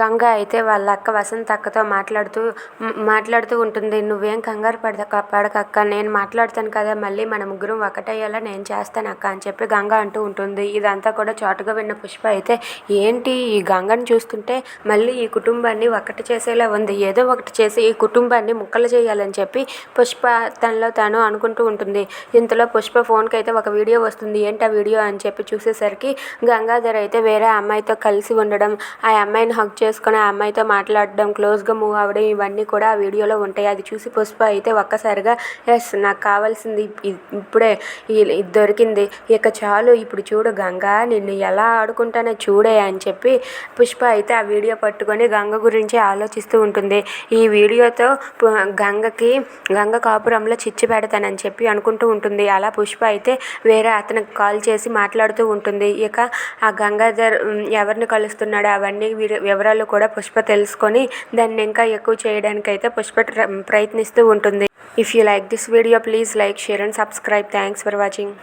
గంగ అయితే వాళ్ళ అక్క వసంత అక్కతో మాట్లాడుతూ ఉంటుంది. నువ్వేం కంగారు పడకక్క, నేను మాట్లాడతాను కదా, మళ్ళీ మన ముగ్గురం ఒకటయ్యేలా నేను చేస్తాను అక్క అని చెప్పి గంగ అంటూ ఉంటుంది. ఇదంతా కూడా చాటుగా విన్న పుష్ప అయితే ఏంటి ఈ గంగని చూస్తుంటే మళ్ళీ ఈ కుటుంబాన్ని ఒకటి చేసేలా ఉంది, ఏదో ఒకటి చేసి ఈ కుటుంబాన్ని ముక్కలు చేయాలని చెప్పి పుష్ప తనలో తాను అనుకుంటూ ఉంటుంది. ఇంతలో పుష్ప ఫోన్కి అయితే ఒక వీడియో వస్తుంది. ఏంటి ఆ వీడియో అని చెప్పి చూసేసరికి గంగాధర్ అయితే వేరే అమ్మాయితో కలిసి ఉండడం, ఆ అమ్మాయిని హగ్ చేసుకొని ఆ అమ్మాయితో మాట్లాడడం, క్లోజ్గా మూవ్ అవ్వడం, ఇవన్నీ కూడా ఆ వీడియోలో ఉంటాయి. అది చూసి పుష్ప అయితే ఒక్కసారిగా ఎస్, నాకు కావాల్సింది ఇప్పుడే ఇది దొరికింది, ఇక చాలు, ఇప్పుడు చూడు గంగా, నిన్ను ఎలా ఆడుకుంటానో చూడే అని చెప్పి పుష్ప అయితే ఆ వీడియో పట్టుకొని గంగ గురించి ఆలోచిస్తూ ఉంటుంది. ఈ వీడియోతో గంగ కాపురంలో చిచ్చు పెడతానని చెప్పి అనుకుంటూ ఉంటుంది. అలా పుష్ప అయితే వేరే అతనికి కాల్ చేసి మాట్లాడుతూ ఉంటుంది. ఇక ఆ గంగాధర్ ఎవరిని కలుస్తున్నాడో అవన్నీ వివరాలు కూడా పుష్ప తెలుసుకొని దాన్ని ఇంకా ఎక్కువ చేయడానికి అయితే పుష్ప ప్రయత్నిస్తూ ఉంటుంది. If you like this video, please like, share and subscribe. Thanks for watching.